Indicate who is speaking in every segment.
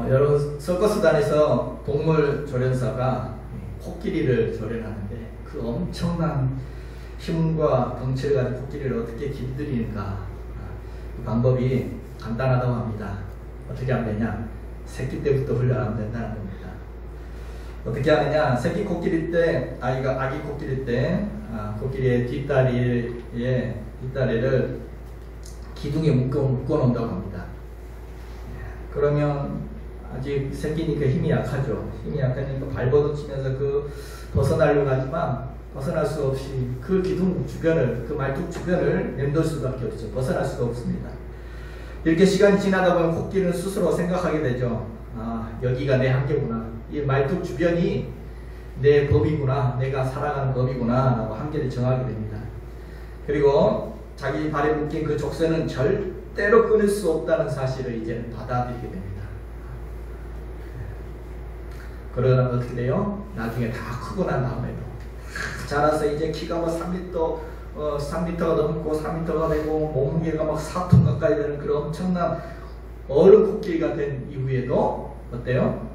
Speaker 1: 여러분 서커스단에서 동물 조련사가 코끼리를 조련하는데 그 엄청난 힘과 덩치를 가진 코끼리를 어떻게 길들이는가. 그 방법이 간단하다고 합니다. 어떻게 하면 되냐? 새끼 때부터 훈련하면 된다는 겁니다. 어떻게 하느냐? 새끼 코끼리 때, 아기 코끼리 때, 코끼리의 뒷다리를 기둥에 묶어 놓는다고 합니다. 그러면 아직 새끼니까 힘이 약하죠. 힘이 약하니까 발버둥치면서 벗어나려고 하지만 벗어날 수 없이 그 기둥 주변을, 그 말뚝 주변을 맴돌 수밖에 없죠. 벗어날 수가 없습니다. 이렇게 시간이 지나다 보면 코끼리는 스스로 생각하게 되죠. 여기가 내 한계구나. 이 말뚝 주변이 내 법이구나. 내가 살아가는 법이구나. 라고 한계를 정하게 됩니다. 그리고 자기 발에 묶인 그 족쇄는 절대로 끊을 수 없다는 사실을 이제는 받아들이게 됩니다. 그러다 어떻게 돼요? 나중에 다 크고 난 다음에도 자라서 이제 키가 뭐 3m가 넘고 4m가 되고 몸무게가 막 4톤 가까이 되는 그런 엄청난 어른 코끼리가 된 이후에도 어때요?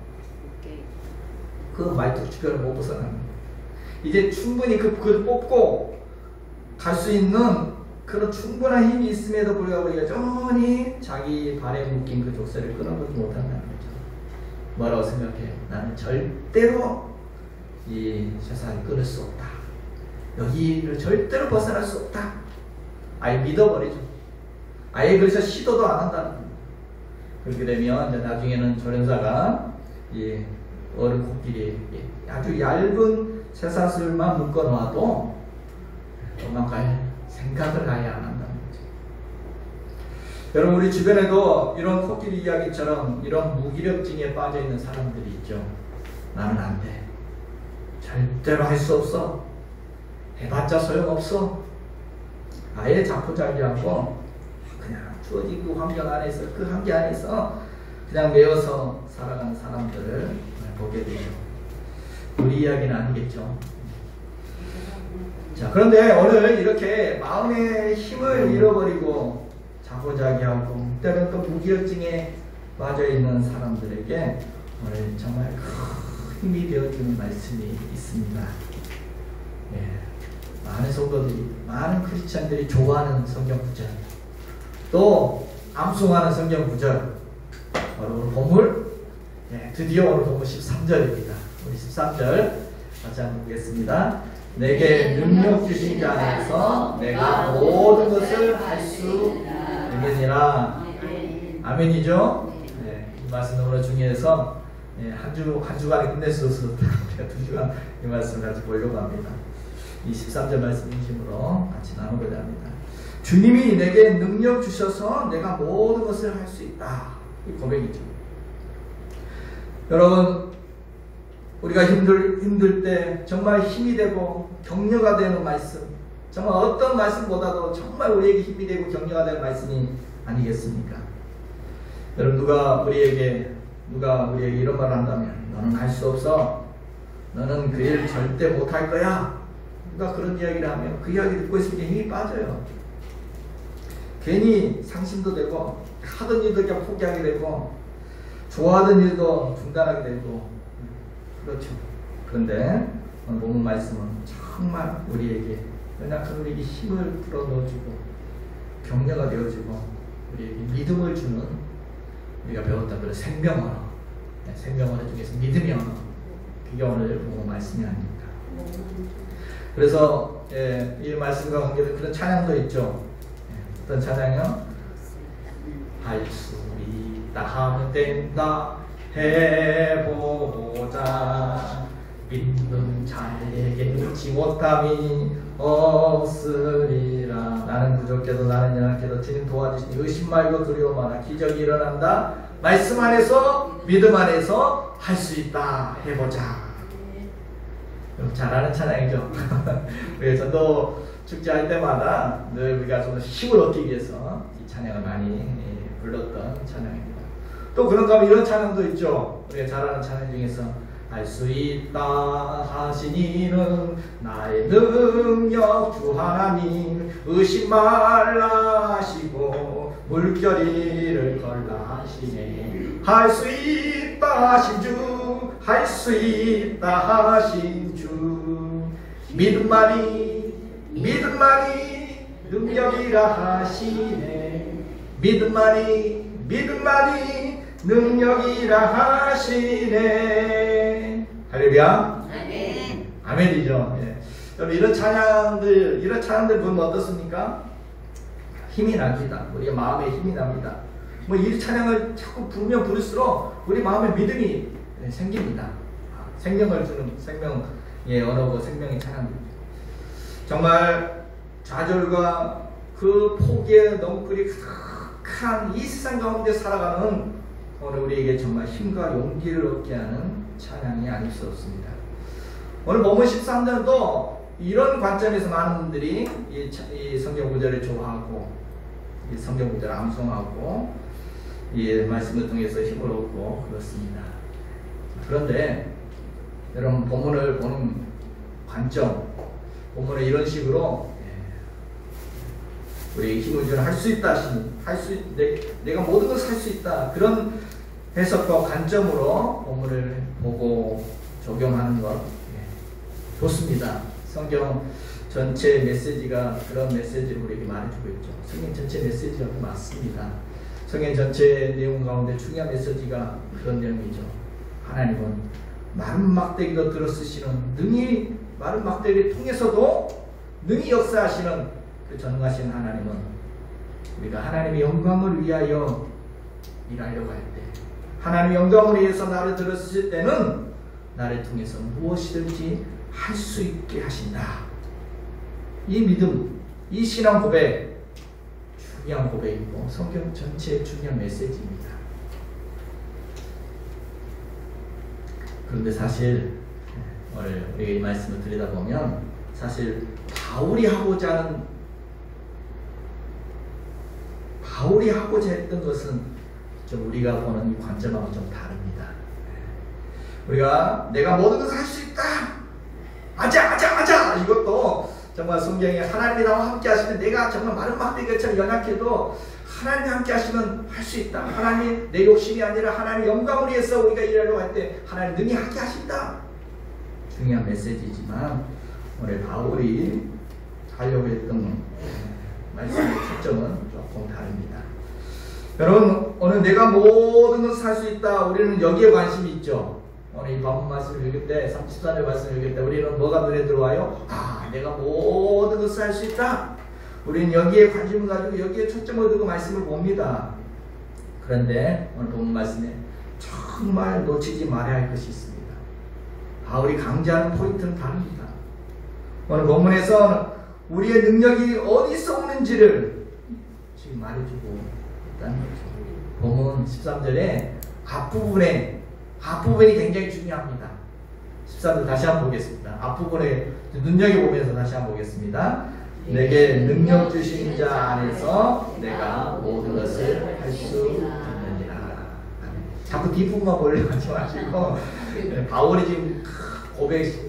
Speaker 1: 그 말뚝 주변을 못 벗어납니다. 이제 충분히 그 뽑고 갈 수 있는 그런 충분한 힘이 있음에도 불구하고 여전히 자기 발에 묶인 그 족쇄를 끊어보지 못한다는 거죠. 뭐라고 생각해요? 나는 절대로 이 세상을 끊을 수 없다. 여기를 절대로 벗어날 수 없다. 아예 믿어버리죠. 아예 그래서 시도도 안 한다는 겁니다. 그렇게 되면 이제 나중에는 조련사가 이 어른 코끼리에게 아주 얇은 쇠사슬만 묶어 놓아도 도망갈 생각을 아예 안 한다는 거죠. 여러분, 우리 주변에도 이런 코끼리 이야기처럼 이런 무기력증에 빠져 있는 사람들이 있죠. 나는 안 돼. 절대로 할 수 없어. 해봤자 소용없어. 아예 자포자기하고 그냥 주어진 그 환경 안에서, 그 한계 안에서 그냥 매여서 살아가는 사람들을 보게 되죠. 우리 이야기는 아니겠죠. 자, 그런데 오늘 이렇게 마음의 힘을 잃어버리고 자포자기하고 때로는 또 무기력증에 빠져있는 사람들에게 오늘 정말 큰 힘이 되어주는 말씀이 있습니다. 많은 성도들이, 많은 크리스찬들이 좋아하는 성경 구절, 또 암송하는 성경 구절, 바로 오늘 본문, 드디어 오늘 본문 13절입니다. 우리 13절 같이 한번 보겠습니다. 내게 능력 주신 자 안에서 내가 모든 것을 할 수 있느니라. 아멘이죠? 이 말씀 너무나 중요해서 한 주간에 끝낼 수 없어서 2주간 이 말씀을 같이 보려고 합니다. 이 13절 말씀 중심으로 같이 나누고자 합니다. 주님이 내게 능력 주셔서 내가 모든 것을 할 수 있다. 이 고백이죠. 여러분, 우리가 힘들 때 정말 힘이 되고 격려가 되는 말씀, 정말 어떤 말씀보다도 정말 우리에게 힘이 되고 격려가 되는 말씀이 아니겠습니까? 여러분, 누가 우리에게 이런 말을 한다면 너는 할 수 없어. 너는 그 일 절대 못할 거야. 누가 그런 이야기를 하면 그 이야기 듣고 있으면 힘이 빠져요. 괜히 상심도 되고 하던 일도 그냥 포기하게 되고 좋아하던 일도 중단하게 되고 그렇죠. 그런데 오늘 본문 말씀은 정말 우리에게 연약한 우리에게 힘을 불어넣어주고 격려가 되어주고 우리에게 믿음을 주는 우리가 배웠던 그런 생명언어, 생명언어 중에서 믿음의 언어, 그게 오늘 본문 말씀이 아닙니까? 그래서 이 말씀과 관계된 그런 찬양도 있죠. 어떤 찬양이요? 할 수 있다 하면 된다 해보자 믿는 자에게 믿지 못함이 없으리라. 나는 부족해도 나는 연약해도 주님 도와주시니 의심 말고 두려워 마라. 기적이 일어난다. 말씀 안에서 믿음 안에서 할 수 있다 해보자. 잘 아는 찬양이죠. 우리 전도 축제할 때마다 늘 우리가 좀 힘을 얻기 위해서 이 찬양을 많이 불렀던 찬양입니다. 또 그런가 하면 이런 찬양도 있죠. 우리가 잘 아는 찬양 중에서 할 수 있다 하시니는 나의 능력 주 하나님 의심 말라 하시고 물결이를 걸라 하시네 할 수 있다 하신 주, 할 수 있다 하신 주. 믿음만이 능력이라 하시네. 믿음만이 능력이라 하시네. 할렐루야.
Speaker 2: 아멘.
Speaker 1: 아멘이죠. 예. 여러분 이런 찬양들 보면 어떻습니까? 힘이 납니다. 우리가 마음에 힘이 납니다. 뭐 이 찬양을 자꾸 부르면 부를수록 우리 마음에 믿음이 생깁니다. 생명을 주는 생명의 언어고 생명의 찬양입니다. 정말 좌절과 그 포기의 넝쿨이 가득한 이 세상 가운데 살아가는 오늘 우리에게 정말 힘과 용기를 얻게 하는 찬양이 아닐 수 없습니다. 오늘 본문 13절도 이런 관점에서 많은 분들이 이 성경 구절을 좋아하고 이 성경 구절을 암송하고 이 말씀을 통해서 힘을 얻고 그렇습니다. 그런데 여러분 본문을 보는 관점, 본문을 이런 식으로 우리 힘을 주는 할 수 있다, 내가 모든 것을 할 수 있다, 그런 해석과 관점으로 본문을 보고 적용하는 것 좋습니다. 성경 전체 메시지가 그런 메시지를 우리에게 말해주고 있죠. 성경 전체 메시지가 맞습니다. 성경 전체 내용 가운데 중요한 메시지가 그런 내용이죠. 하나님은 마른 막대기도 들어쓰시는 능히 마른 막대기를 통해서도 능히 역사하시는 그 전능하신 하나님은 우리가 하나님의 영광을 위하여 일하려고 할 때, 하나님의 영광을 위해서 나를 들어쓰실 때는 나를 통해서 무엇이든지 할 수 있게 하신다. 이 믿음, 이 신앙 고백, 중요한 고백이고 성경 전체의 중요한 메시지입니다. 그런데 사실 오늘 우리가 이 말씀을 들여다보면 사실 바울이 하고자 했던 것은 좀 우리가 보는 이 관점하고 좀 다릅니다. 우리가 내가 모든 것을 할 수 있다, 아자 이것도 정말 성경에 하나님이 나와 함께 하시면 내가 정말 마른 막대기처럼 연약해도 하나님이 함께 하시면 할 수 있다. 하나님 내 욕심이 아니라 하나님의 영광을 위해서 우리가 일하려고 할 때 하나님 능히 하게 하신다. 중요한 메시지지만 오늘 바울이 하려고 했던 말씀의 초점은 조금 다릅니다. 여러분 오늘 내가 모든 것을 할 수 있다, 우리는 여기에 관심이 있죠. 오늘 이 본문 말씀을 읽을 때 34절 말씀을 읽을 때 우리는 뭐가 눈에 들어와요? 내가 모든 것을 할 수 있다. 우리는 여기에 관심을 가지고 여기에 초점을 두고 말씀을 봅니다. 그런데 오늘 본문 말씀에 정말 놓치지 말아야 할 것이 있습니다. 바울이 강조하는 포인트는 다릅니다. 오늘 본문에서 우리의 능력이 어디서 오는지를 지금 말해주고 있다는 거죠. 본문 13절에 앞부분이 굉장히 중요합니다. 13절 다시 한번 보겠습니다. 앞부분에 눈여겨보면서 다시 한번 보겠습니다. 내게 능력 주신 자 안에서 내가 모든 것을 할 수 있느니라. 자꾸 뒷부분만 보려고 하지 마시고 바울이 지금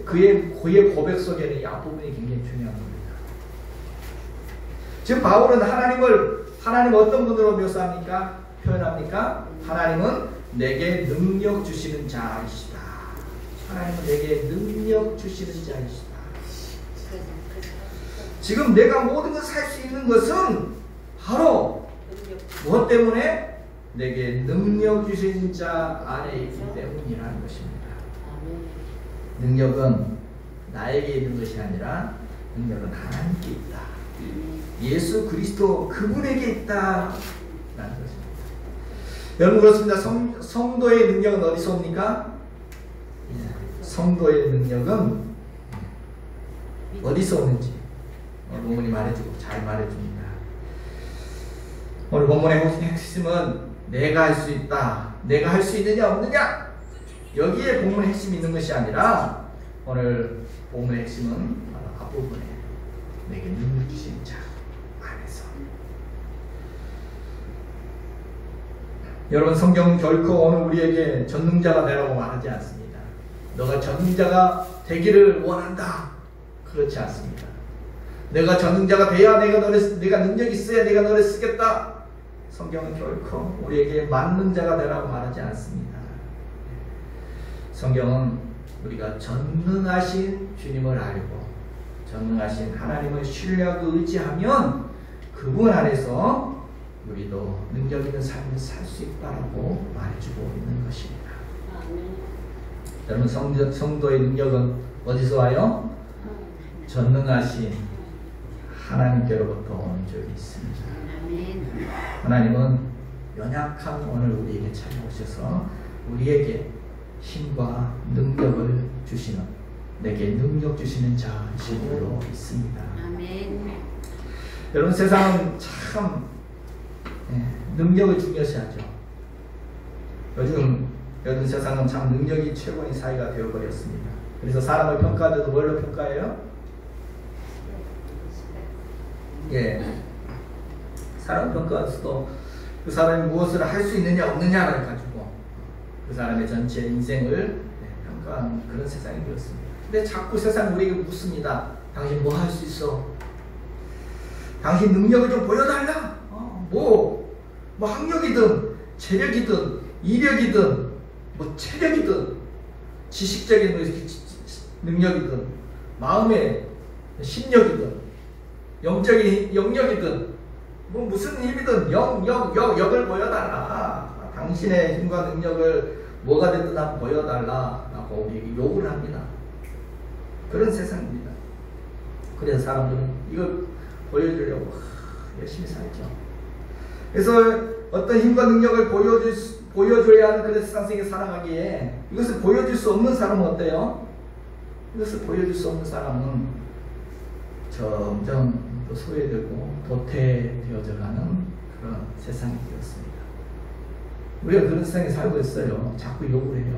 Speaker 1: 그의 고백 속에는 이 앞부분이 굉장히 중요한 겁니다. 지금 바울은 하나님 어떤 분으로 묘사합니까? 표현합니까? 하나님은 내게 능력 주시는 자이시다. 하나님은 내게 능력 주시는 자이시다. 지금 내가 모든 것을 할 수 있는 것은 바로 무엇 때문에? 내게 능력 주신 자 안에 있기 때문이라는 것입니다. 능력은 나에게 있는 것이 아니라 능력은 하나님께 있다. 예수 그리스도 그분에게 있다라는 것입니다. 여러분 그렇습니다. 성도의 능력은 어디서 옵니까? 성도의 능력은 어디서 오는지 본문이 잘 말해줍니다. 오늘 본문의 핵심은 내가 할 수 있다, 내가 할 수 있느냐 없느냐, 여기에 본문의 핵심이 있는 것이 아니라 오늘 본문의 핵심은 바로 앞부분에 내게 능력 주신 자 안에서. 여러분 성경은 결코 오늘 우리에게 전능자가 되라고 말하지 않습니다. 너가 전능자가 되기를 원한다, 그렇지 않습니다. 내가 전능자가 돼야 내가 능력이 있어야 내가 너를 쓰겠다, 성경은 결코 우리에게 만능자가 되라고 말하지 않습니다. 성경은 우리가 전능하신 주님을 알고 전능하신 하나님을 신뢰하고 의지하면 그분 안에서 우리도 능력 있는 삶을 살 수 있다라고 말해주고 있는 것입니다. 여러분, 성도의 능력은 어디서 와요? 전능하신 하나님께로부터 오는 줄이 있습니다. 하나님은 연약한 오늘 우리에게 찾아오셔서 우리에게 힘과 능력을 주시는, 내게 능력 주시는 자이심으로 있습니다. 여러분, 세상은 참 능력을 중요시하죠. 요즘 세상은 참 능력이 최고인 사회가 되어버렸습니다. 그래서 사람을 평가할 때도 뭘로 평가해요? 사람 평가에서도 그 사람이 무엇을 할 수 있느냐 없느냐를 가지고 그 사람의 전체 인생을 평가하는 그런 세상이 되었습니다. 근데 자꾸 세상이 우리에게 묻습니다. 당신 뭐 할 수 있어? 당신 능력을 좀 보여달라. 뭐 학력이든 체력이든 이력이든 뭐 체력이든 지식적인 능력이든 마음의 심력이든 영적인 영역이든 뭐 무슨 힘이든 역을 보여달라. 당신의 힘과 능력을 뭐가 됐든 한번 보여달라라고 우리에게 요구를 합니다. 그런 세상입니다. 그래서 사람들은 이걸 보여주려고 열심히 살죠. 그래서 어떤 힘과 능력을 보여줘야 하는 그런 세상 속에 살아가기에 이것을 보여줄 수 없는 사람은 어때요? 이것을 보여줄 수 없는 사람은 점점 소외되고 도태되어져가는 그런 세상이 되었습니다. 우리가 그런 세상에 살고 있어요. 자꾸 욕을 해요.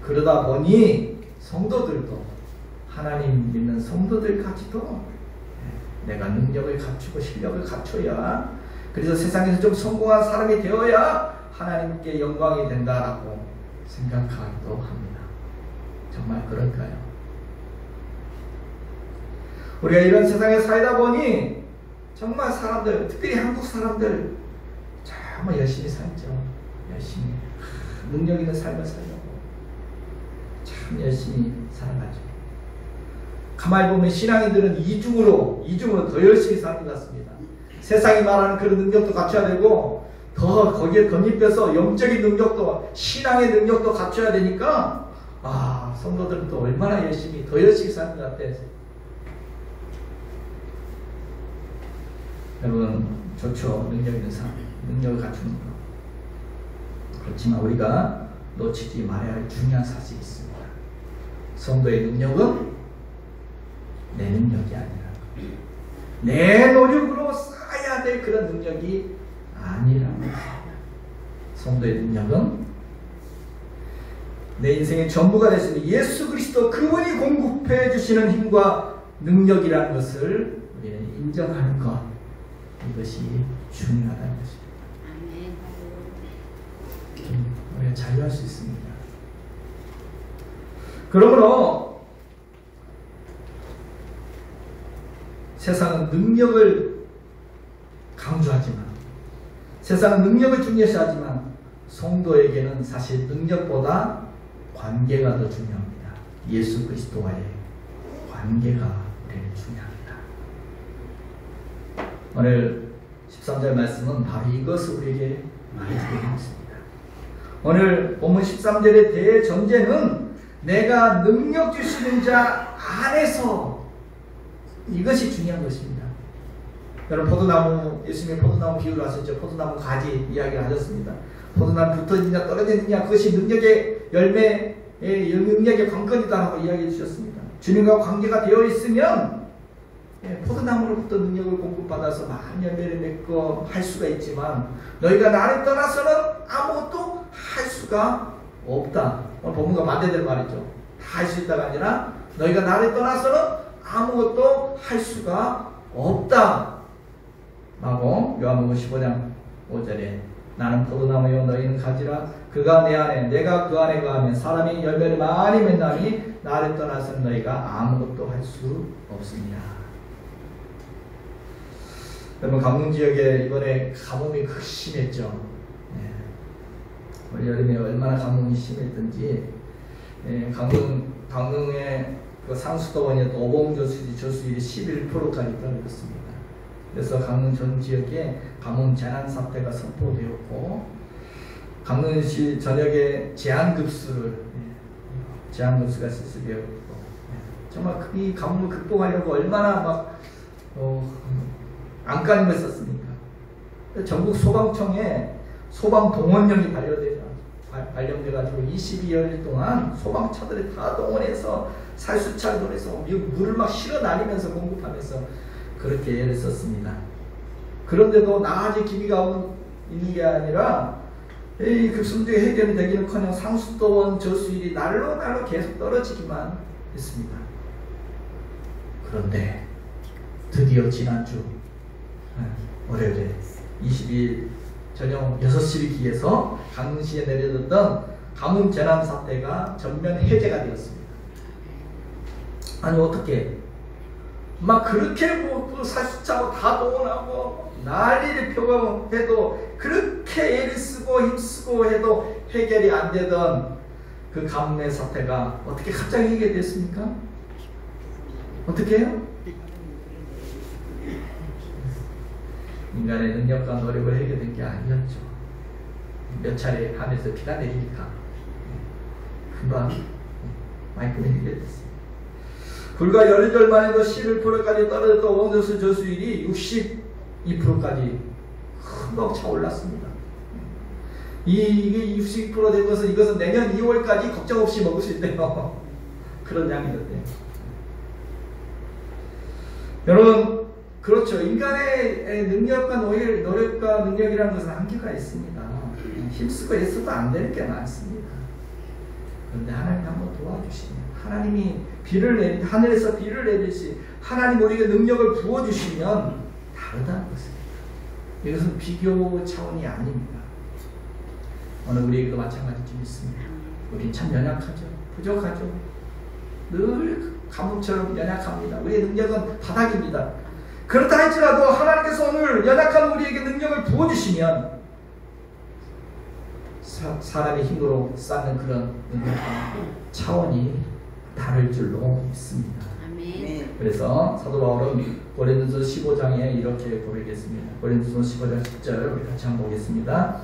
Speaker 1: 그러다 보니 성도들도, 하나님 믿는 성도들까지도 내가 능력을 갖추고 실력을 갖춰야, 그래서 세상에서 좀 성공한 사람이 되어야 하나님께 영광이 된다라고 생각하기도 합니다. 정말 그럴까요? 우리가 이런 세상에 살다 보니 정말 사람들, 특별히 한국 사람들 정말 열심히 살죠. 열심히 능력 있는 삶을 살려고 참 열심히 살아가죠. 가만히 보면 신앙인들은 이중으로 더 열심히 사는 것 같습니다. 세상이 말하는 그런 능력도 갖춰야 되고 더 거기에 덧입혀서 영적인 능력도, 신앙의 능력도 갖춰야 되니까 성도들은 또 얼마나 더 열심히 사는 것 같아요. 여러분, 좋죠. 능력 있는 삶, 능력을 갖추는 것. 그렇지만 우리가 놓치지 말아야 할 중요한 사실이 있습니다. 성도의 능력은 내 능력이 아니라 내 노력으로 쌓아야 될 그런 능력이 아니라는 것입니다. 성도의 능력은 내 인생의 전부가 될 수 있는 예수 그리스도 그분이 공급해 주시는 힘과 능력이라는 것을 우리는 인정하는 것, 이것이 중요하다는 것입니다. 우리가 자유할 수 있습니다. 그러므로 세상은 능력을 강조하지만, 세상은 능력을 중요시하지만 성도에게는 사실 능력보다 관계가 더 중요합니다. 예수 그리스도와의 관계가 우리는 중요합니다. 오늘 13절 말씀은 바로 이것을 우리에게 말해주고 있습니다. 오늘 본문 13절의 대전제는 내가 능력 주시는 자 안에서, 이것이 중요한 것입니다. 여러분, 포도나무, 예수님이 포도나무 비유를 하셨죠. 포도나무 가지 이야기를 하셨습니다. 포도나무 붙어지느냐 떨어지느냐 그것이 능력의 열매의 능력의 관건이다라고 이야기해 주셨습니다. 주님과 관계가 되어 있으면 포도나무로부터 능력을 공급받아서 많은 열매를 맺고 할 수가 있지만 너희가 나를 떠나서는 아무것도 할 수가 없다. 오늘 본문과 반대될 말이죠. 다 할 수 있다가 아니라 너희가 나를 떠나서는 아무것도 할 수가 없다 라고 요한복음 15장 5절에 나는 포도나무요 너희는 가지라 그가 내 안에 내가 그 안에 거하면 사람이 열매를 많이 맺나니 나를 떠나서는 너희가 아무것도 할 수 없습니다. 여러분 강릉 지역에 이번에 가뭄이 심했죠. 네. 올 여름에 얼마나 가뭄이 심했던지 강릉의 그 상수도원이 또 오봉저수율이 11%까지 떨어졌습니다. 그래서 강릉 전 지역에 가뭄 재난 사태가 선포되었고 강릉시 전역에 제한급수가 실시되었고 정말 이 가뭄을 극복하려고 얼마나 막 안간힘을 썼습니까? 전국 소방청에 소방동원령이 발령돼가지고 22일 동안 소방차들이 다 동원해서 살수차를 동원해서 물을 막 실어 날리면서 공급하면서 그렇게 애를 썼습니다. 그런데도 나아질 기미가 있는 게 아니라 이 급성주의 해결이 되기는커녕 상수도원 저수율이 날로 계속 떨어지기만 했습니다. 그런데 드디어 지난주 월요일에 22일 저녁 6시를 기해서 강릉시에 내려졌던 가뭄 재난 사태가 전면 해제가 되었습니다. 아니 어떻게 막 그렇게 뭐 살수차고 다 동원하고 난리를 펴고 해도 그렇게 애를 쓰고 힘쓰고 해도 해결이 안 되던 그 가뭄의 사태가 어떻게 갑자기 해결됐습니까? 어떻게 해요? 인간의 능력과 노력을 해결된 게 아니었죠. 몇 차례 하면서 비가 내리니까 금방 말끔히 해결됐습니다. 불과 열흘 만에도 11%까지 떨어졌던 오봉저수 저수율이 62%까지 금방 차올랐습니다. 이게 62% 된 것은 이것은 내년 2월까지 걱정 없이 먹을 수 있대요. 그런 양이었대요. 여러분 그렇죠. 인간의 능력과 노력과 능력이라는 것은 한계가 있습니다. 힘쓰고 애써도 안 되는 게 많습니다. 그런데 하나님 한번 도와주시면 하나님이 하늘에서 비를 내리시 하나님 우리에게 능력을 부어주시면 다르다는 것입니다. 이것은 비교 차원이 아닙니다. 오늘 우리에게도 마찬가지 좀 있습니다. 우리 참 연약하죠. 부족하죠. 늘 가뭄처럼 연약합니다. 우리의 능력은 바닥입니다. 그렇다 할지라도 하나님께서 오늘 연약한 우리에게 능력을 부어주시면 사람의 힘으로 쌓는 그런 능력과 차원이 다를 줄로 믿습니다.
Speaker 2: 아멘.
Speaker 1: 그래서 사도 바울은 고린도서 15장에 이렇게 고백했습니다. 고린도서 15장 10절 우리 같이 한번 보겠습니다.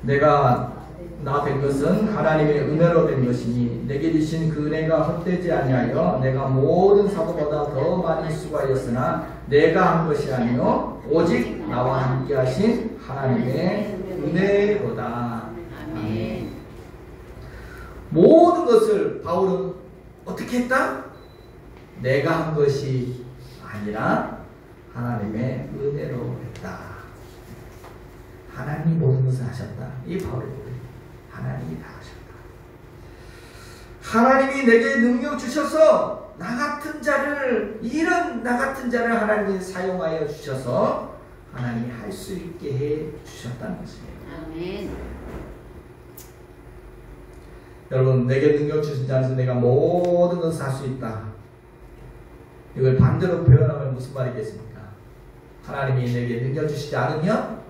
Speaker 1: 내가 나 된 것은 하나님의 은혜로 된 것이니 내게 주신 그 은혜가 헛되지 아니하여 내가 모든 사도보다 더 많이 수고하였으나 내가 한 것이 아니요 오직 나와 함께 하신 하나님의 은혜로다.
Speaker 2: 아멘.
Speaker 1: 모든 것을 바울은 어떻게 했다? 내가 한 것이 아니라 하나님의 은혜로 했다. 하나님이 모든 것을 하셨다. 이 바울의 고백. 하나님이 다 하셨다. 하나님이 내게 능력 주셔서 이런 나 같은 자를 하나님이 사용하여 주셔서 하나님이 할 수 있게 해 주셨다는 것입니다.
Speaker 2: 아멘.
Speaker 1: 여러분 내게 능력 주신 자에서 내가 모든 것을 할 수 있다. 이걸 반대로 표현하면 무슨 말이겠습니까? 하나님이 내게 능력 주시지 않으면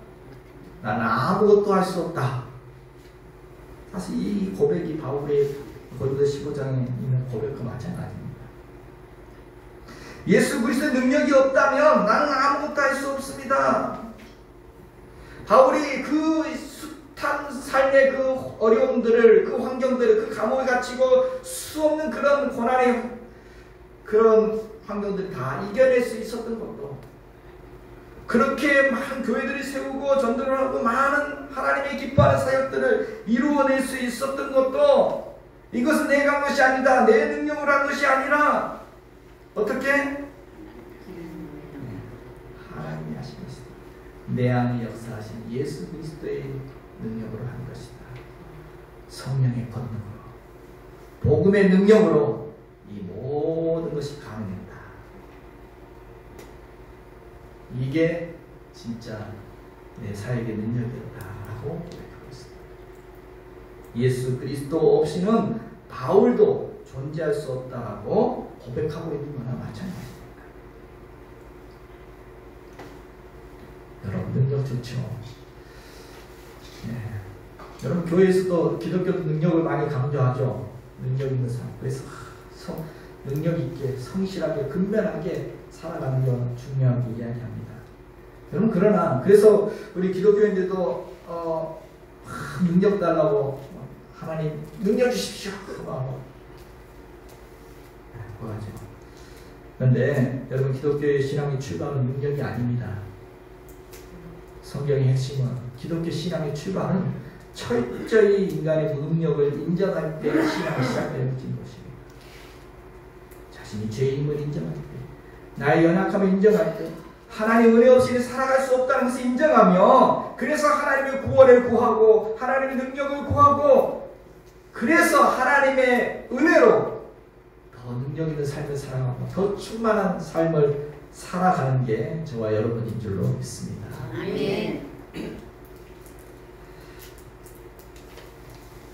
Speaker 1: 나는 아무것도 할 수 없다. 사실 이 고백이 바울의 고린도 15장에 있는 고백과 마찬가지입니다. 예수 그리스도의 능력이 없다면 나는 아무것도 할 수 없습니다. 바울이 그 숱한 삶의 그 어려움들을, 그 환경들을, 그 감옥에 갇히고 수없는 그런 고난의 그런 환경들을 다 이겨낼 수 있었던 것도, 그렇게 많은 교회들이 세우고 전도를 하고 많은 하나님의 기뻐하는 사역들을 이루어낼 수 있었던 것도, 이것은 내가 한 것이 아니다, 내 능력으로 한 것이 아니라 어떻게? 하나님이 하신 것이다. 내 안에 역사하신 예수 그리스도의 능력으로 한 것이다. 성령의 권능으로, 복음의 능력으로 이 모든 것이 가능했다. 이게 진짜 내 사역의 능력이었다라고 고백하고 있습니다. 예수 그리스도 없이는 바울도 존재할 수 없다고 고백하고 있는 거나 마찬가지입니다. 너무 좋죠. 네. 여러분 교회에서도 기독교 능력을 많이 강조하죠. 능력 있는 사람. 그래서 능력 있게 성실하게 근면하게 살아가는 건 중요하게 이야기합니다. 여러분 그러나 그래서 우리 기독교인들도 능력 달라고 하나님 능력 주십시오. 뭐하죠? 그런데 여러분 기독교의 신앙의 출발은 능력이 아닙니다. 성경의 핵심은 기독교 신앙의 출발은 철저히 인간의 무능력을 인정할 때 신앙이 시작되는 것입니다. 자신이 죄인임을 인정할 때, 나의 연약함을 인정할 때, 하나님 은혜 없이는 살아갈 수 없다는 것을 인정하며, 그래서 하나님의 구원을 구하고 하나님의 능력을 구하고, 그래서 하나님의 은혜로 더 능력 있는 삶을 살아가고 더 충만한 삶을 살아가는 게 저와 여러분인 줄로 믿습니다.
Speaker 2: 아멘.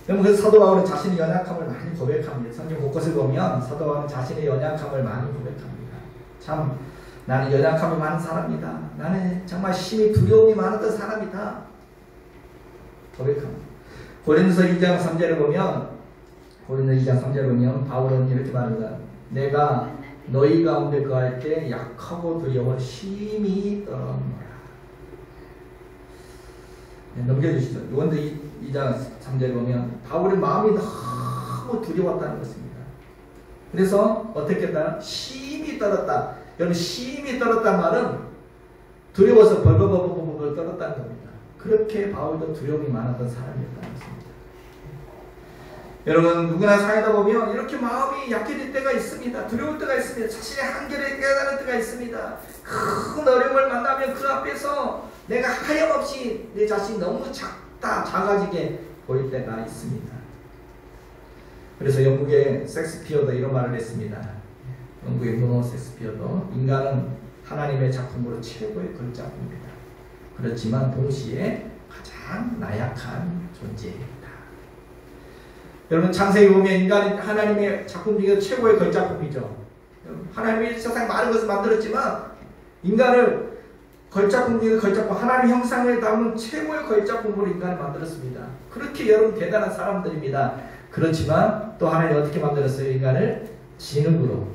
Speaker 1: 그래서 사도 바울은 자신의 연약함을 많이 고백합니다. 성경 곳곳을 보면 사도 바울은 자신의 연약함을 많이 고백합니다. 참 나는 연약함이 많은 사람이다. 나는 정말 심히 두려움이 많았던 사람이다. 고백합니다. 고린도서 2장 3절을 보면 바울은 이렇게 말합니다. 내가 너희 가운데 거할 때 약하고 두려워 심히 떨었노라. 넘겨주시죠. 요한도 2장 3절에 보면 바울의 마음이 너무 두려웠다는 것입니다. 그래서 어떻게 했다? 심히 떨었다. 여러분 심히 떨었다는 말은 두려워서 벌벌벌벌 떨었다는 겁니다. 그렇게 바울도 두려움이 많았던 사람이었다는 것입니다. 여러분 누구나 살다 보면 이렇게 마음이 약해질 때가 있습니다. 두려울 때가 있습니다. 자신의 한계를 깨달을 때가 있습니다. 큰 어려움을 만나면 그 앞에서 내가 하염없이 내 자신이 너무 작아지게 보일 때가 있습니다. 그래서 영국의 섹스피어도 이런 말을 했습니다. 영국의 문호 섹스피어도 인간은 하나님의 작품으로 최고의 걸작품입니다. 그렇지만 동시에 가장 나약한 존재입니다. 여러분 창세기 보면 인간은 하나님의 작품 중에서 최고의 걸작품이죠. 하나님이 세상 많은 것을 만들었지만 인간을 걸작품 중에 걸작품, 하나님 형상을 담은 최고의 걸작품으로 인간을 만들었습니다. 그렇게 여러분 대단한 사람들입니다. 그렇지만 또 하나님 어떻게 만들었어요? 인간을 진흙으로,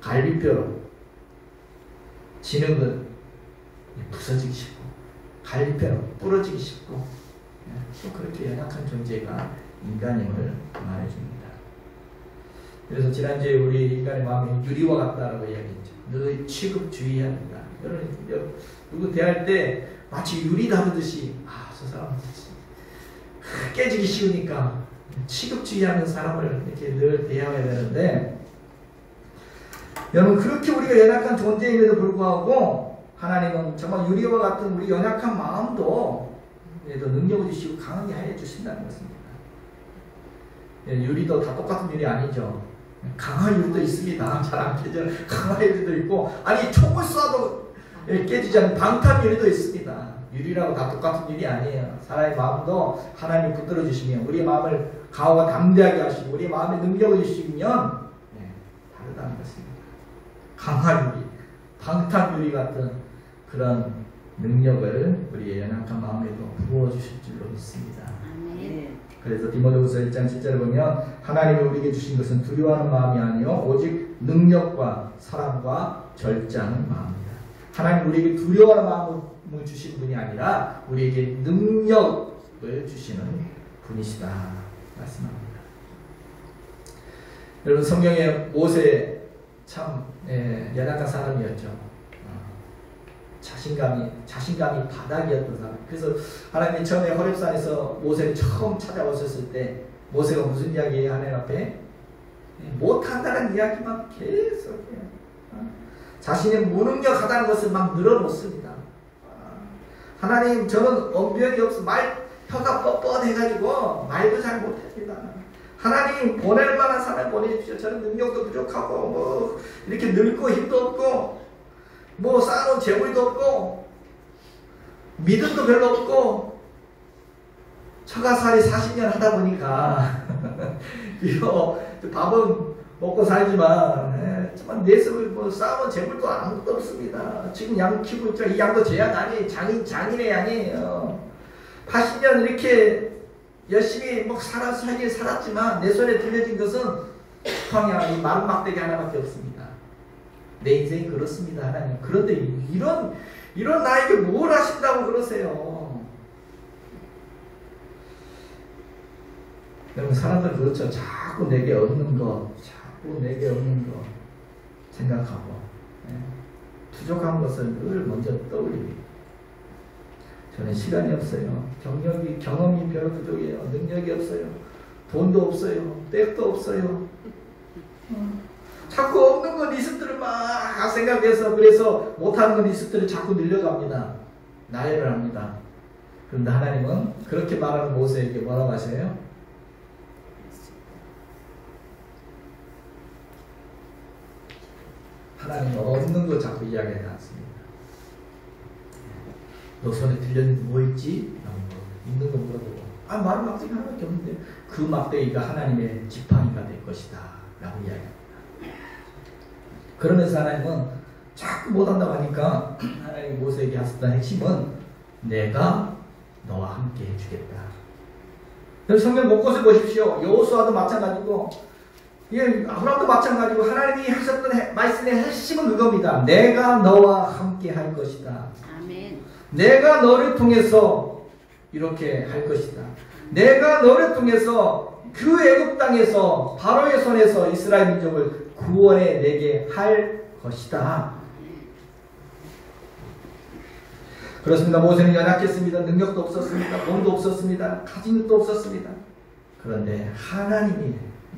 Speaker 1: 갈비뼈로. 진흙은 부서지기 쉽고 갈비뼈로 부러지기 쉽고 또 그렇게 연약한 존재가 인간임을 말해줍니다. 그래서 지난주에 우리 인간의 마음이 유리와 같다라고 이야기했죠. 늘 취급주의해야 한다. 여러분 누구 대할 때 마치 유리 다루듯이 저 사람 깨지기 쉬우니까 취급주의하는 사람을 이렇게 늘 대해야 되는데 여러분 그렇게 우리가 연약한 존재임에도 불구하고 하나님은 정말 유리와 같은 우리 연약한 마음도 능력을 주시고 강하게 하여 주신다는 것입니다. 유리도 다 똑같은 유리 아니죠. 강한 유리도 있습니다. 잘 안 깨져. 강한 유리도 있고 아니 총을 쏴도 깨지지 않는 방탄 유리도 있습니다. 유리라고 다 똑같은 유리 아니에요. 사람의 마음도 하나님이 붙들어 주시면 우리의 마음을 강하고 담대하게 하시고 우리의 마음에 능력을 주시면 다르다는 것입니다. 강한 유리, 방탄 유리 같은 그런 능력을 우리의 연약한 마음에도 부어주실 줄로 믿습니다. 그래서 디모데후서 1장 7절을 보면 하나님이 우리에게 주신 것은 두려워하는 마음이 아니요 오직 능력과 사랑과 절제하는 마음입니다. 하나님 우리에게 두려워하는 마음을 주신 분이 아니라 우리에게 능력을 주시는 분이시다 말씀합니다. 여러분 성경에 모세 참 연약한 사람이었죠. 자신감이 바닥이었던 사람. 그래서 하나님이 처음에 호렙산에서 모세를 처음 찾아오셨을 때 모세가 무슨 이야기예요? 하나님 앞에 못한다는 이야기만 계속 해요. 자신의 무능력하다는 것을 막 늘어놓습니다. 하나님 저는 언변이 없어 혀가 뻣뻣해가지고 말도 잘 못합니다. 하나님 보낼 만한 사람 보내주십시오. 저는 능력도 부족하고 이렇게 늙고 힘도 없고 쌓아놓은 재물도 없고 믿음도 별로 없고 처가살이 40년 하다 보니까 밥은 먹고 살지만 정말 내 속에 뭐 싸움은 재물도 아무것도 없습니다. 지금 양 키우고 있죠. 이 양도 제 양 아니에요. 장인의 양이에요. 80년 이렇게 열심히 뭐 살긴 살았지만 내 손에 들려진 것은 지팡이와 이 마른 막대기 하나밖에 없습니다. 내 인생이 그렇습니다. 하나님. 그런데 이런 나에게 뭘 하신다고 그러세요? 여러분 사람들 그렇죠. 자꾸 내게 얻는 거 생각하고 부족한 것을 늘 먼저 떠올립니다. 저는 시간이 없어요. 경험이 별로 부족해요. 능력이 없어요. 돈도 없어요. 백도 없어요. 자꾸 없는 거 리스트를 막 생각해서 그래서 못하는 거 리스트를 자꾸 늘려갑니다. 나열을 합니다. 그런데 하나님은 그렇게 말하는 모세에게 뭐라고 하세요? 하나님은 없는 거 자꾸 이야기하지 않습니다. 너 손에 들렸는데 뭐 있지? 있는 거 물어보고 마른 막대기 하나밖에 없는데 그 막대기가 하나님의 지팡이가 될 것이다 라고 이야기합니다. 그러면서 하나님은 자꾸 못한다고 하니까 하나님이 모세에게 하셨던 핵심은 내가 너와 함께 해주겠다. 성경 곳곳을 보십시오. 여호수아도 마찬가지고 아브라함도 마찬가지고 하나님이 하셨던 말씀의 핵심은 그겁니다. 내가 너와 함께 할 것이다.
Speaker 2: 아멘.
Speaker 1: 내가 너를 통해서 이렇게 할 것이다. 내가 너를 통해서 그 애굽 땅에서 바로의 손에서 이스라엘 민족을 구원해 내게 할 것이다. 그렇습니다. 모세는 연약했습니다. 능력도 없었습니다. 돈도 없었습니다. 가진 것도 없었습니다. 그런데 하나님이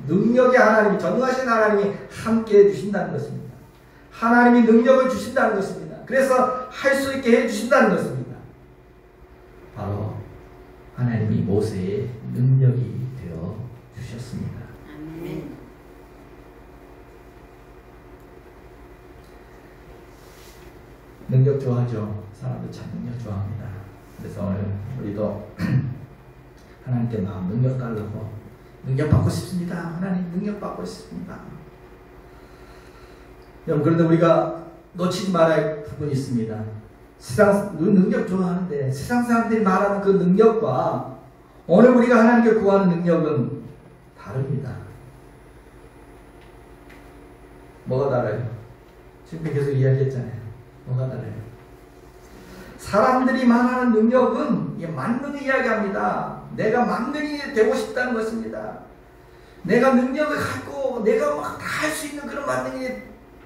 Speaker 1: 능력의 하나님이 전능하신 하나님이 함께 해주신다는 것입니다. 하나님이 능력을 주신다는 것입니다. 그래서 할 수 있게 해주신다는 것입니다. 바로 하나님이 모세의 능력이 되어 주셨습니다.
Speaker 2: 아멘.
Speaker 1: 능력 좋아하죠. 사람들 참 능력 좋아합니다. 그래서 오늘 우리도 하나님께 마음 능력 달라고 능력 받고 싶습니다. 하나님 능력 받고 싶습니다. 여러분 그런데 우리가 놓치지 말아야 할 부분이 있습니다. 세상 능력 좋아하는데 세상 사람들이 말하는 그 능력과 오늘 우리가 하나님께 구하는 능력은 다릅니다. 뭐가 달라요? 지금 계속 이야기했잖아요. 뭐가 달라요? 사람들이 말하는 능력은 만능을 이야기합니다. 내가 만능이 되고 싶다는 것입니다. 내가 능력을 갖고 내가 막 다 할 수 있는 그런 만능이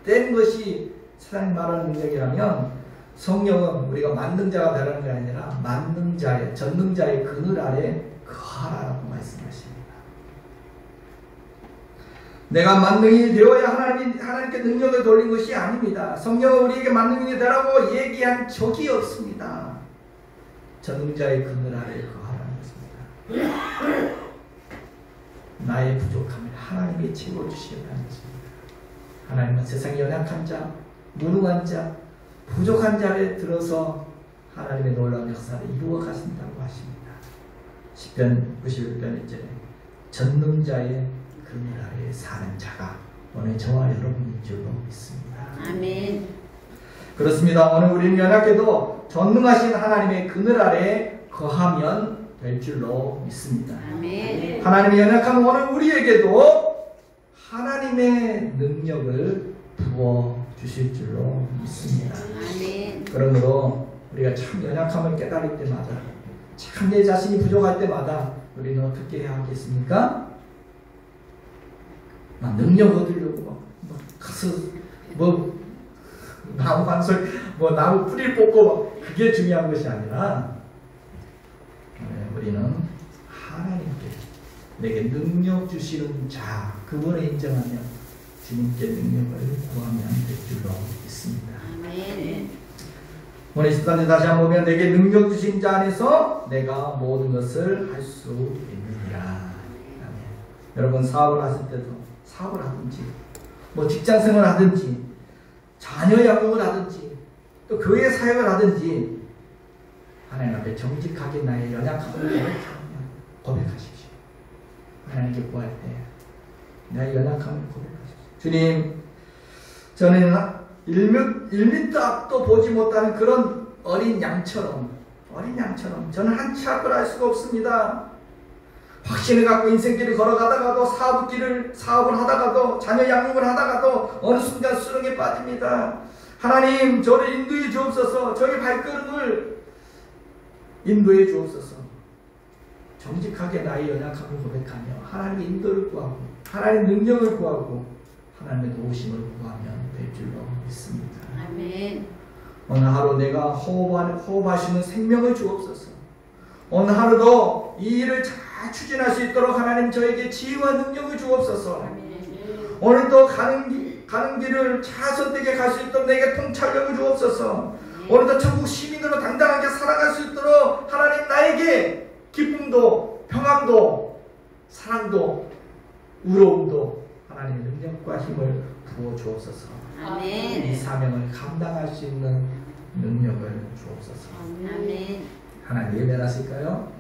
Speaker 1: 되는 것이 세상이 말하는 능력이라면 성령은 우리가 만능자가 되라는 게 아니라 만능자의 전능자의 그늘 아래 거하라고 말씀하십니다. 내가 만능이 되어야 하나님께 능력을 돌린 것이 아닙니다. 성령은 우리에게 만능이 되라고 얘기한 적이 없습니다. 전능자의 그늘 아래 거하라는 것입니다. 나의 부족함을 하나님이 채워주시겠다는 것입니다. 하나님은 세상에 연약한 자, 무능한 자, 부족한 자를 들어서 하나님의 놀라운 역사를 이루어 가신다고 하십니다. 시편 91편 1절에 전능자의 그늘 아래에 사는 자가 오늘 저와 여러분인 줄로 믿습니다.
Speaker 2: 아멘.
Speaker 1: 그렇습니다. 오늘 우리는 연약해도 전능하신 하나님의 그늘 아래에 거하면 될 줄로 믿습니다.
Speaker 2: 아멘.
Speaker 1: 하나님의 연약함은 오늘 우리에게도 하나님의 능력을 부어 주실 줄로 믿습니다.
Speaker 2: 아멘.
Speaker 1: 그러므로 우리가 참 연약함을 깨달을 때마다 참 내 자신이 부족할 때마다 우리는 어떻게 해야 하겠습니까? 막 능력 얻으려고 막 가서 나무 반석 나무 뿌리를 뽑고 그게 중요한 것이 아니라 우리는 하나님께 내게 능력 주시는 자 그분을 인정하며 주님께 능력을 구하면 될 줄로 믿습니다.
Speaker 2: 아멘.
Speaker 1: 오늘 시간에 다시 한번 보면 내게 능력 주신 자 안에서 내가 모든 것을 할 수 있느니라. 아멘. 여러분 사업을 하실 때도 사업을 하든지 직장생활을 하든지 자녀 양육을 하든지 또 교회 사역을 하든지 하나님 앞에 정직하게 나의 연약함을 고백하십시오. 하나님께 구할 때 내 연약함을 고백하십시오. 주님, 저는 1m 앞도 보지 못하는 그런 어린 양처럼 저는 한 치 앞을 알 수가 없습니다. 확신을 갖고 인생길을 걸어가다가도 사업을 하다가도 자녀 양육을 하다가도 어느 순간 수렁에 빠집니다. 하나님, 저를 인도해 주옵소서. 저의 발걸음을 인도해 주옵소서. 정직하게 나의 연약함을 고백하며 하나님의 인도를 구하고 하나님의 능력을 구하고 하나님의 도우심을 구하면 될 줄로 믿습니다.
Speaker 2: 아멘.
Speaker 1: 어느 하루 내가 호흡하시는 생명을 주옵소서. 어느 하루도 이 일을 잘 추진할 수 있도록 하나님 저에게 지혜와 능력을 주옵소서. 오늘도 가는 길을 잘 선택해 갈 수 있도록 내게 통찰력을 주옵소서. 오늘도 천국 시민으로 당당하게 살아갈 수 있도록 하나님 나에게 기쁨도 평안도 사랑도 의로움도 하나님의 능력과 힘을 부어 주옵소서.
Speaker 2: 아멘.
Speaker 1: 이 사명을 감당할 수 있는 능력을 주옵소서.
Speaker 2: 아멘.
Speaker 1: 하나님 예배하실까요?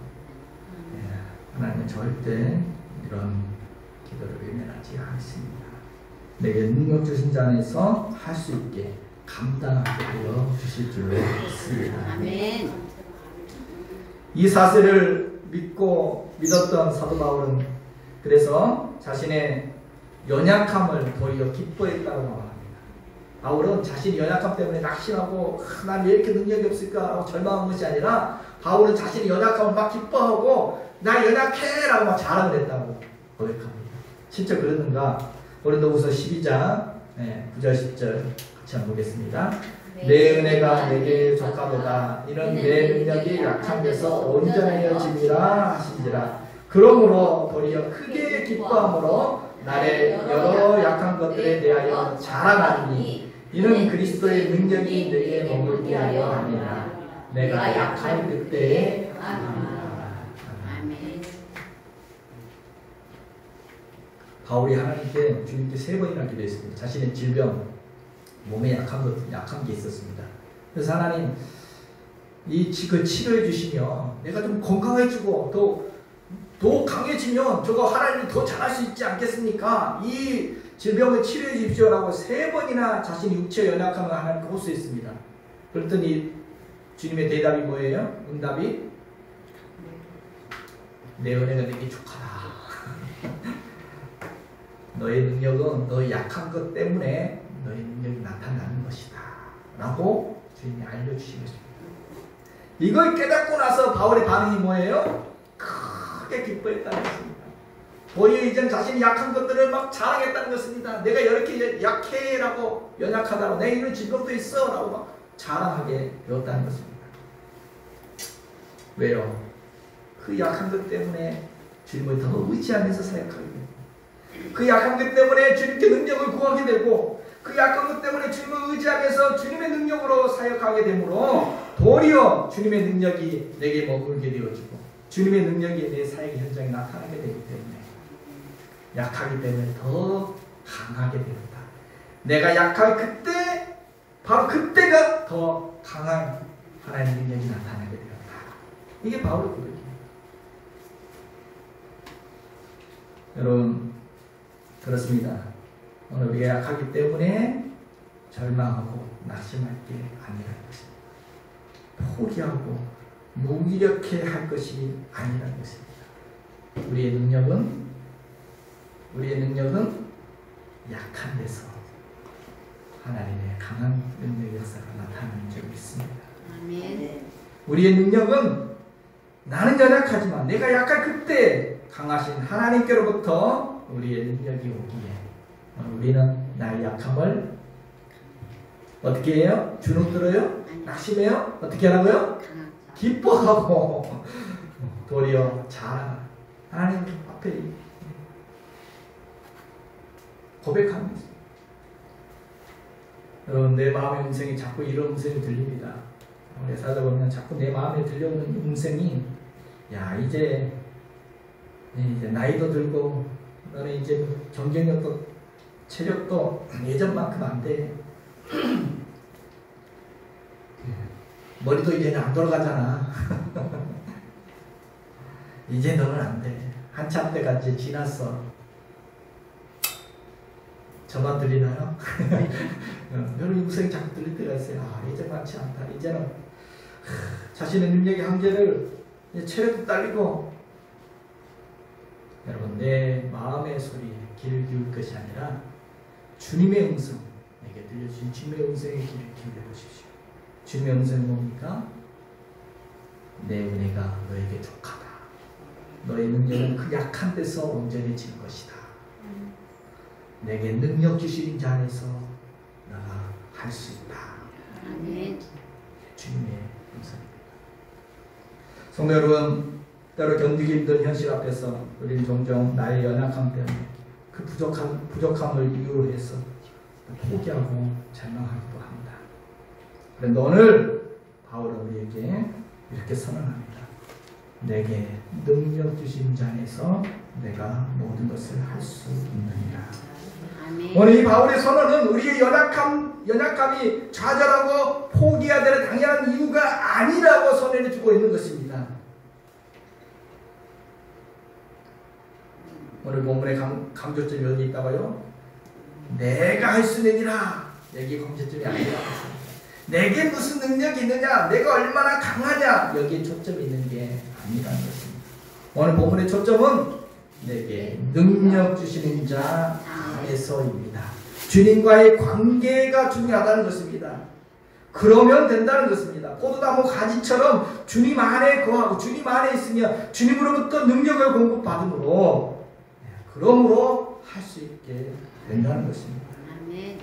Speaker 1: 네, 하나님은 절대 이런 기도를 외면하지 않습니다. 내게 능력 주신 자 안에서 할 수 있게 감당하게 되어 주실 줄로 믿습니다.
Speaker 2: 아멘.
Speaker 1: 이 사실을 믿었던 사도 바울은 그래서 자신의 연약함을 도리어 기뻐했다고 말합니다. 바울은 자신의 연약함 때문에 낙심하고 난 왜 이렇게 능력이 없을까 하고 절망한 것이 아니라 바울은 자신의 연약함을 막 기뻐하고 나 연약해 라고 막 자랑을 했다고 고백합니다. 진짜 그랬는가? 고린도후서 12장 9절 10절 같이 한번 보겠습니다. 내 은혜가 내게 족하도다. 이는 내 능력이 약한 데서 온전해짐이라 하신지라. 그러므로 도리어 크게 기뻐함으로 나의 여러 약한 것들에 대하여 자랑하니 이는 그리스도의 능력이 내게 머물게 하여 함이라. 내가 약할 그때에
Speaker 2: 아멘.
Speaker 1: 바울이 하나님께 주님께 3번이나 기도했습니다. 자신의 질병, 몸에 약한 게 있었습니다. 그래서 하나님 그 치료해 주시면 내가 좀 건강해지고 더 강해지면 저거 하나님이 더 잘할 수 있지 않겠습니까? 이 질병을 치료해 주십시오라고 3번이나 자신의 육체 연약함을 하나님께 호소했습니다. 그랬더니 주님의 대답이 뭐예요? 응답이 내 은혜가 내게 족하다. 너의 능력은 너의 약한 것 때문에 너의 능력이 나타나는 것이다 라고 주님이 알려주신 것입니다. 이걸 깨닫고 나서 바울의 반응이 뭐예요? 크게 기뻐했다는 것입니다. 도리어 이젠 자신이 약한 것들을 막 자랑했다는 것입니다. 내가 이렇게 약해 라고 연약하다고 내 이런 질병도 있어 라고 막 자랑하게 되었다는 것입니다. 왜요? 그 약한 것 때문에 주님을 더 의지하면서 사역하게 됩니다. 그 약한 것 때문에 주님께 능력을 구하게 되고 그 약한 것 때문에 주님을 의지하면서 주님의 능력으로 사역하게 되므로 도리어 주님의 능력이 내게 머물게 되어지고 주님의 능력이 내 사역 현장에 나타나게 되기 때문에 약하기 때문에 더 강하게 되었다. 내가 약할 그때 바로 그때가 더 강한 하나님의 능력이 나타나게 되었다. 이게 바울의 고백입니다. 여러분 그렇습니다. 오늘 우리가 약하기 때문에 절망하고 낙심할 게 아니라는 것입니다. 포기하고 무기력해 할 것이 아니라는 것입니다. 우리의 능력은 약한 데서 하나님의 강한 능력의 역사가 나타나는 줄 믿습니다.
Speaker 2: 아멘.
Speaker 1: 우리의 능력은 나는 연약하지만 내가 약할 그때 강하신 하나님께로부터 우리의 능력이 오기에 우리는 나의 약함을 어떻게 해요? 주눅들어요? 낙심해요? 어떻게 하라고요? 기뻐하고 도리어 잘 하나님 앞에 고백합니다. 여러분 내 마음의 음성이 자꾸 이런 음성이 들립니다. 오래 살다 보면 자꾸 내 마음에 들려오는 음성이 야 이제 나이도 들고 너는 이제 경쟁력도 체력도 예전만큼 안 돼. 머리도 이제는 안 돌아가잖아. 이제 너는 안 돼. 한참 때가 이제 지났어. 저만 들리나요? 여러분 음성이 자꾸 들릴 때가 있어요. 아, 이제 많지 않다. 이제는 자신의 능력의 한계를 체력도 딸리고 여러분 내 마음의 소리에 귀를 기울 것이 아니라 주님의 음성 내게 들려주신 주님의 음성에 귀를 기울여 보십시오. 주님의 음성이 뭡니까? 내 은혜가 너에게 족하다. 너의 능력은 그 약한 데서 온전해질 것이다. 내게 능력 주시는 자 안에서 내가 할 수 있다.
Speaker 2: 아멘.
Speaker 1: 주님의 음성입니다. 성도 여러분, 때로 견디기 힘든 현실 앞에서 우리는 종종 나의 연약함 때문에 그 부족함을 이유로 해서 포기하고 절망하기도 합니다. 그런데 오늘 바울은 우리에게 이렇게 선언합니다. 내게 능력 주신 자 안에서 내가 모든 것을 할 수 있느니라.
Speaker 2: 아멘.
Speaker 1: 오늘 이 바울의 선언은 우리의 연약함이 좌절하고 포기해야 되는 당연한 이유가 아니라고 선언해주고 있는 것입니다. 오늘 본문의 강조점이 어디 있다고요? 내가 할 수 있느니라. 여기 강조점이 아니라 내게 무슨 능력이 있느냐, 내가 얼마나 강하냐, 여기에 초점이 있는 게 아니라는 것입니다. 오늘 본문의 초점은 내게 능력 주시는 자 안에서입니다. 주님과의 관계가 중요하다는 것입니다. 그러면 된다는 것입니다. 포도나무 가지처럼 주님 안에 거하고 주님 안에 있으며 주님으로부터 능력을 공급받음으로 그러므로 할 수 있게 된다는 것입니다.
Speaker 2: 아멘.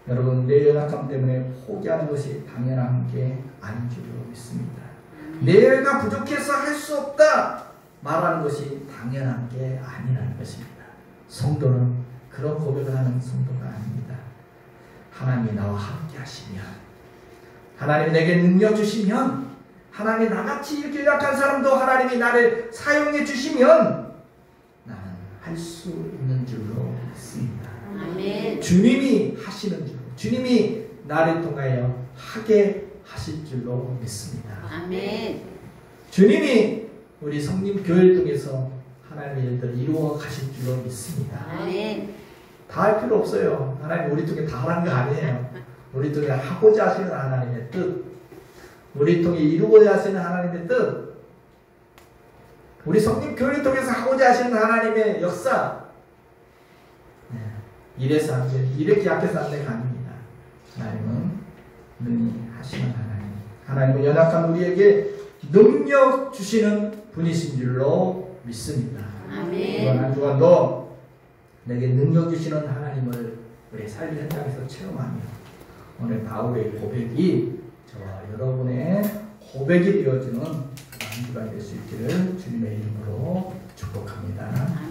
Speaker 1: 여러분 내 연약함 때문에 포기하는 것이 당연한 게 아닌 줄로 믿습니다. 내가 부족해서 할 수 없다 말하는 것이 당연한 게 아니라는 것입니다. 성도는 그런 고백을 하는 성도가 아닙니다. 하나님이 나와 함께 하시면, 하나님이 내게 능력 주시면, 하나님이 나같이 이렇게 연약한 사람도 하나님이 나를 사용해 주시면 나는 할 수 있는 줄로 믿습니다.
Speaker 2: 아멘.
Speaker 1: 주님이 하시는 줄, 주님이 나를 통하여 하게 하실 줄로 믿습니다.
Speaker 2: 아멘.
Speaker 1: 주님이 우리 성림 교회를 통해서 하나님의 일들을 이루어 가실 줄로 믿습니다.
Speaker 2: 아멘.
Speaker 1: 다 할 필요 없어요. 하나님 우리 통해 다 하라는 거 아니에요. 우리 통해 하고자 하시는 하나님의 뜻, 우리 통해 이루고자 하시는 하나님의 뜻, 우리 성림 교회를 통해서 하고자 하시는 하나님의 역사, 이래서 안 돼, 이렇게 약해서 안 되가 아닙니다. 하나님은 능히 하시는 하나님, 하나님은 연약한 우리에게 능력 주시는 분이신 줄로 믿습니다.
Speaker 2: 아멘.
Speaker 1: 이번 한 주간도 내게 능력 주시는 하나님을 우리 삶의 현장에서 체험하며 오늘 바울의 고백이 저와 여러분의 고백이 되어주는 한 주간 될 수 있기를 주님의 이름으로 축복합니다.